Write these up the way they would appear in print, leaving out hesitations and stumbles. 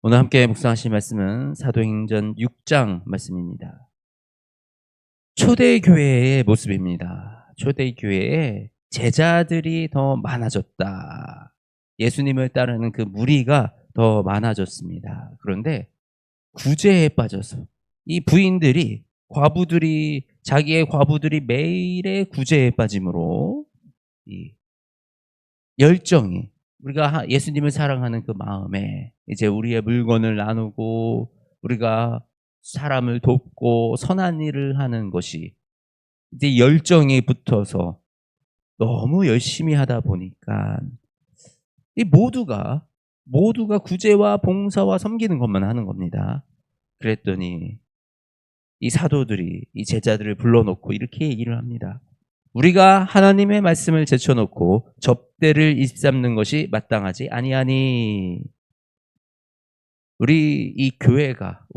오늘 함께 묵상하실 말씀은 사도행전 6장 말씀입니다. 초대교회의 모습입니다. 초대교회에 제자들이 더 많아졌다. 예수님을 따르는 그 무리가 더 많아졌습니다. 그런데 구제에 빠져서 이 부인들이 자기의 과부들이 매일의 구제에 빠짐으로 이 열정이, 우리가 예수님을 사랑하는 그 마음에 이제 우리의 물건을 나누고 우리가 사람을 돕고 선한 일을 하는 것이 이제 열정이 붙어서 너무 열심히 하다 보니까 이 모두가 구제와 봉사와 섬기는 것만 하는 겁니다. 그랬더니 이 사도들이 이 제자들을 불러놓고 이렇게 얘기를 합니다. 우리가 하나님의 말씀을 제쳐놓고 접대를 입삼는 것이 마땅하지 아니하니. 우리 교회가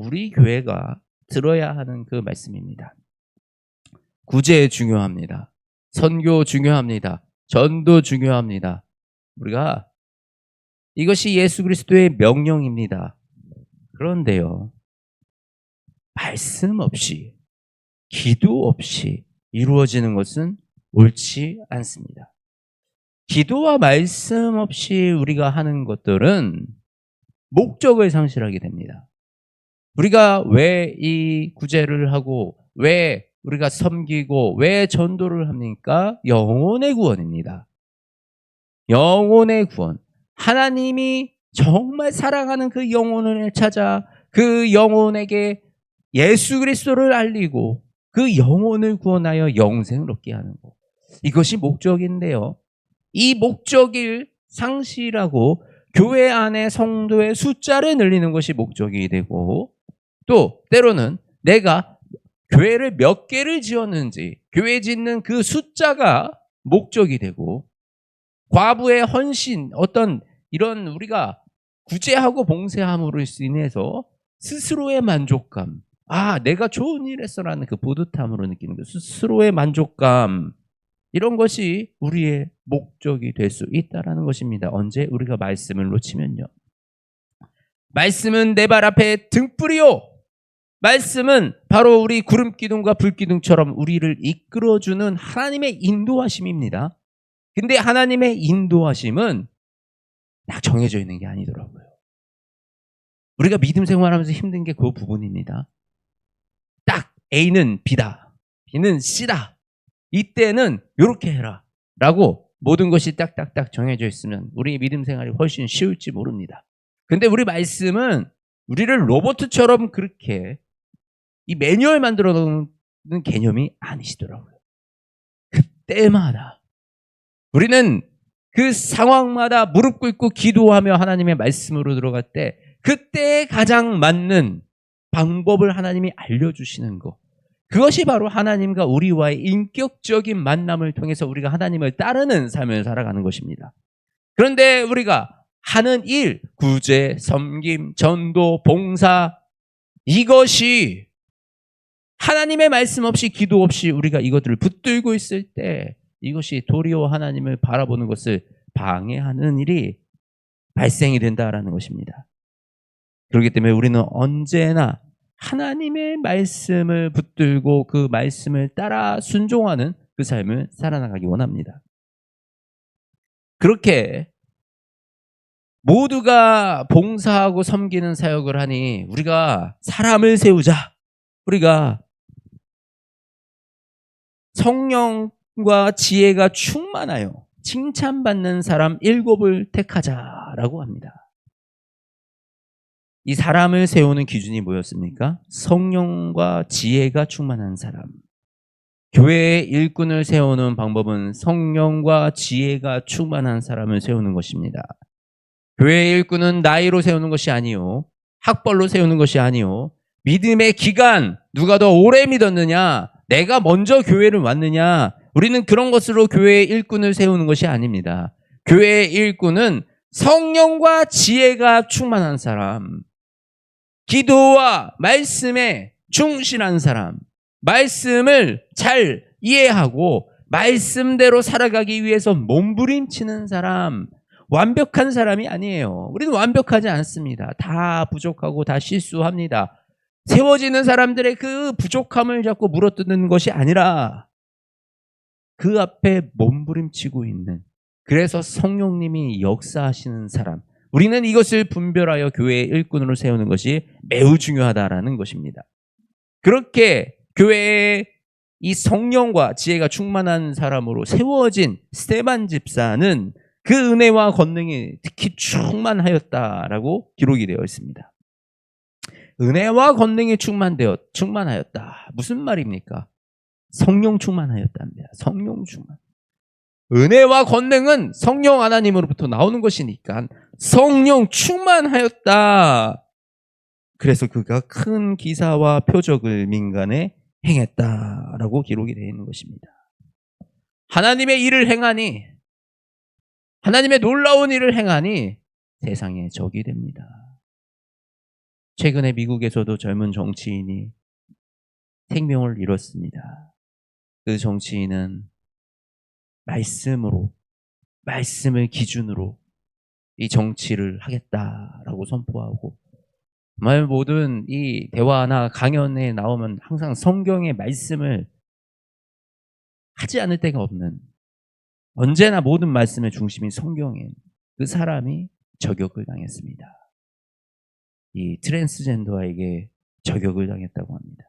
들어야 하는 그 말씀입니다. 구제 중요합니다. 선교 중요합니다. 전도 중요합니다. 우리가 이것이 예수 그리스도의 명령입니다. 그런데요, 말씀 없이, 기도 없이 이루어지는 것은 옳지 않습니다. 기도와 말씀 없이 우리가 하는 것들은 목적을 상실하게 됩니다. 우리가 왜 이 구제를 하고, 왜 우리가 섬기고, 왜 전도를 합니까? 영혼의 구원입니다. 영혼의 구원. 하나님이 정말 사랑하는 그 영혼을 찾아 그 영혼에게 예수 그리스도를 알리고 그 영혼을 구원하여 영생을 얻게 하는 것. 이것이 목적인데요. 이 목적을 상실하고 교회 안에 성도의 숫자를 늘리는 것이 목적이 되고, 또 때로는 내가 교회를 몇 개를 지었는지, 교회 짓는 그 숫자가 목적이 되고, 과부의 헌신, 어떤 이런 우리가 구제하고 봉사함으로 인해서 스스로의 만족감, 내가 좋은 일 했어라는 그 뿌듯함으로 느끼는 그 스스로의 만족감, 이런 것이 우리의 목적이 될 수 있다는 것입니다. 언제? 우리가 말씀을 놓치면요. 말씀은 내 발 앞에 등불이요. 말씀은 바로 우리 구름기둥과 불기둥처럼 우리를 이끌어주는 하나님의 인도하심입니다. 근데 하나님의 인도하심은 딱 정해져 있는 게 아니더라고요. 우리가 믿음 생활하면서 힘든 게 그 부분입니다. 딱 A는 B다, B는 C다, 이때는 이렇게 해라 라고 모든 것이 딱딱딱 정해져 있으면 우리 믿음 생활이 훨씬 쉬울지 모릅니다. 근데 우리 말씀은 우리를 로봇처럼 그렇게 이 매뉴얼 만들어 놓는 개념이 아니시더라고요. 그때마다 우리는 그 상황마다 무릎 꿇고 기도하며 하나님의 말씀으로 들어갈 때 그때에 가장 맞는 방법을 하나님이 알려주시는 것, 그것이 바로 하나님과 우리와의 인격적인 만남을 통해서 우리가 하나님을 따르는 삶을 살아가는 것입니다. 그런데 우리가 하는 일, 구제, 섬김, 전도, 봉사, 이것이 하나님의 말씀 없이, 기도 없이 우리가 이것들을 붙들고 있을 때 이것이 도리어 하나님을 바라보는 것을 방해하는 일이 발생이 된다라는 것입니다. 그렇기 때문에 우리는 언제나 하나님의 말씀을 붙들고 그 말씀을 따라 순종하는 그 삶을 살아나가기 원합니다. 그렇게 모두가 봉사하고 섬기는 사역을 하니 우리가 사람을 세우자, 우리가 성령과 지혜가 충만하여 칭찬받는 사람 7을 택하자라고 합니다. 이 사람을 세우는 기준이 뭐였습니까? 성령과 지혜가 충만한 사람. 교회의 일꾼을 세우는 방법은 성령과 지혜가 충만한 사람을 세우는 것입니다. 교회의 일꾼은 나이로 세우는 것이 아니요, 학벌로 세우는 것이 아니요, 믿음의 기간, 누가 더 오래 믿었느냐, 내가 먼저 교회를 왔느냐, 우리는 그런 것으로 교회의 일꾼을 세우는 것이 아닙니다. 교회의 일꾼은 성령과 지혜가 충만한 사람, 기도와 말씀에 충실한 사람, 말씀을 잘 이해하고 말씀대로 살아가기 위해서 몸부림치는 사람, 완벽한 사람이 아니에요. 우리는 완벽하지 않습니다. 다 부족하고 다 실수합니다. 세워지는 사람들의 그 부족함을 자꾸 물어뜯는 것이 아니라 그 앞에 몸부림치고 있는, 그래서 성령님이 역사하시는 사람, 우리는 이것을 분별하여 교회의 일꾼으로 세우는 것이 매우 중요하다라는 것입니다. 그렇게 교회에 이 성령과 지혜가 충만한 사람으로 세워진 스데반 집사는 그 은혜와 권능이 특히 충만하였다라고 기록이 되어 있습니다. 은혜와 권능이 충만하였다. 무슨 말입니까? 성령 충만하였답니다. 성령 충만. 은혜와 권능은 성령 하나님으로부터 나오는 것이니까 성령 충만하였다. 그래서 그가 큰 기사와 표적을 민간에 행했다라고 기록이 되어 있는 것입니다. 하나님의 일을 행하니, 하나님의 놀라운 일을 행하니 세상의 적이 됩니다. 최근에 미국에서도 젊은 정치인이 생명을 잃었습니다. 그 정치인은 말씀을 기준으로 이 정치를 하겠다라고 선포하고, 정말 모든 이 대화나 강연에 나오면 항상 성경의 말씀을 하지 않을 때가 없는, 언제나 모든 말씀의 중심인 성경인 그 사람이 저격을 당했습니다. 이 트랜스젠더에게 저격을 당했다고 합니다.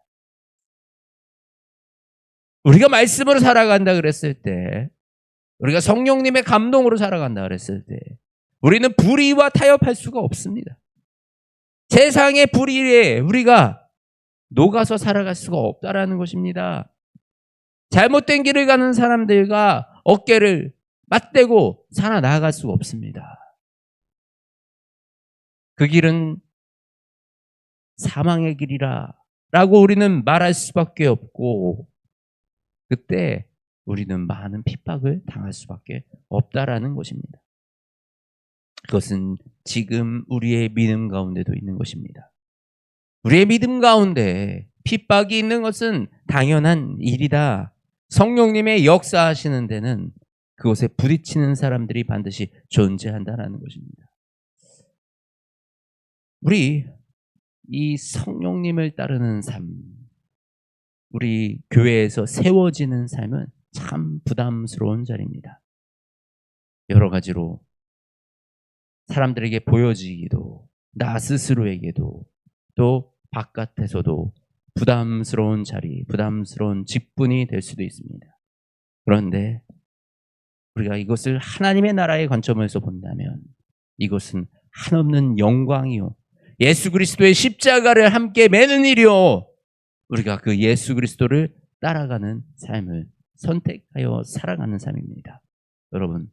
우리가 말씀으로 살아간다 그랬을 때, 우리가 성령님의 감동으로 살아간다 그랬을 때 우리는 불의와 타협할 수가 없습니다. 세상의 불의에 우리가 녹아서 살아갈 수가 없다라는 것입니다. 잘못된 길을 가는 사람들과 어깨를 맞대고 살아나갈 수가 없습니다. 그 길은 사망의 길이라 라고 우리는 말할 수밖에 없고, 그때 우리는 많은 핍박을 당할 수밖에 없다라는 것입니다. 그것은 지금 우리의 믿음 가운데도 있는 것입니다. 우리의 믿음 가운데 핍박이 있는 것은 당연한 일이다. 성령님의 역사하시는 데는 그곳에 부딪히는 사람들이 반드시 존재한다는 것입니다. 우리 이 성령님을 따르는 삶, 우리 교회에서 세워지는 삶은 참 부담스러운 자리입니다. 여러 가지로 사람들에게 보여지기도, 나 스스로에게도, 또 바깥에서도 부담스러운 자리, 부담스러운 직분이 될 수도 있습니다. 그런데 우리가 이것을 하나님의 나라의 관점에서 본다면 이것은 한없는 영광이요, 예수 그리스도의 십자가를 함께 매는 일이요, 우리가 그 예수 그리스도를 따라가는 삶을 선택하여 살아가는 삶입니다. 여러분,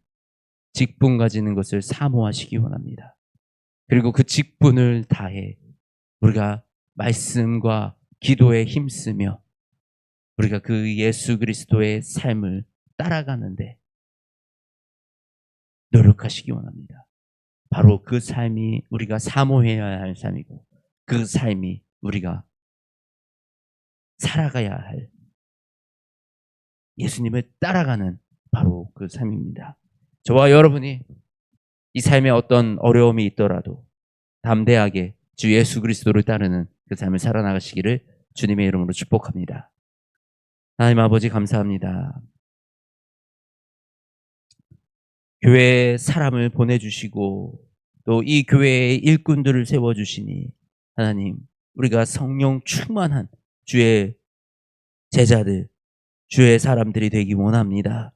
직분 가지는 것을 사모하시기 원합니다. 그리고 그 직분을 다해 우리가 말씀과 기도에 힘쓰며 우리가 그 예수 그리스도의 삶을 따라가는데 노력하시기 원합니다. 바로 그 삶이 우리가 사모해야 할 삶이고, 그 삶이 우리가 살아가야 할, 예수님을 따라가는 바로 그 삶입니다. 저와 여러분이 이 삶에 어떤 어려움이 있더라도 담대하게 주 예수 그리스도를 따르는 그 삶을 살아나가시기를 주님의 이름으로 축복합니다. 하나님 아버지, 감사합니다. 교회에 사람을 보내주시고 또 이 교회의 일꾼들을 세워주시니 하나님, 우리가 성령 충만한 주의 제자들, 주의 사람들이 되기 원합니다.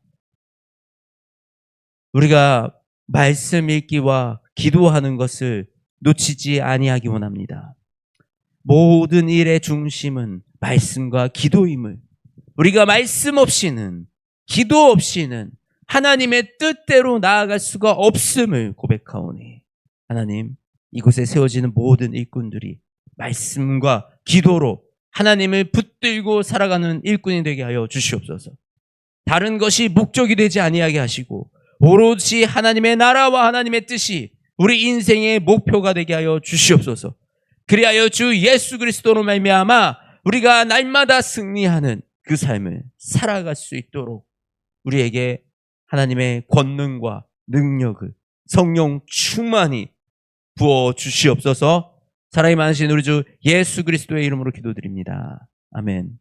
우리가 말씀 읽기와 기도하는 것을 놓치지 아니하기 원합니다. 모든 일의 중심은 말씀과 기도임을, 우리가 말씀 없이는, 기도 없이는 하나님의 뜻대로 나아갈 수가 없음을 고백하오니, 하나님, 이곳에 세워지는 모든 일꾼들이 말씀과 기도로 하나님을 붙들고 살아가는 일꾼이 되게 하여 주시옵소서. 다른 것이 목적이 되지 아니하게 하시고 오로지 하나님의 나라와 하나님의 뜻이 우리 인생의 목표가 되게 하여 주시옵소서. 그리하여 주 예수 그리스도로 말미암아 우리가 날마다 승리하는 그 삶을 살아갈 수 있도록 우리에게 하나님의 권능과 능력을 성령 충만히 부어 주시옵소서. 사랑이 많으신 우리 주 예수 그리스도의 이름으로 기도드립니다. 아멘.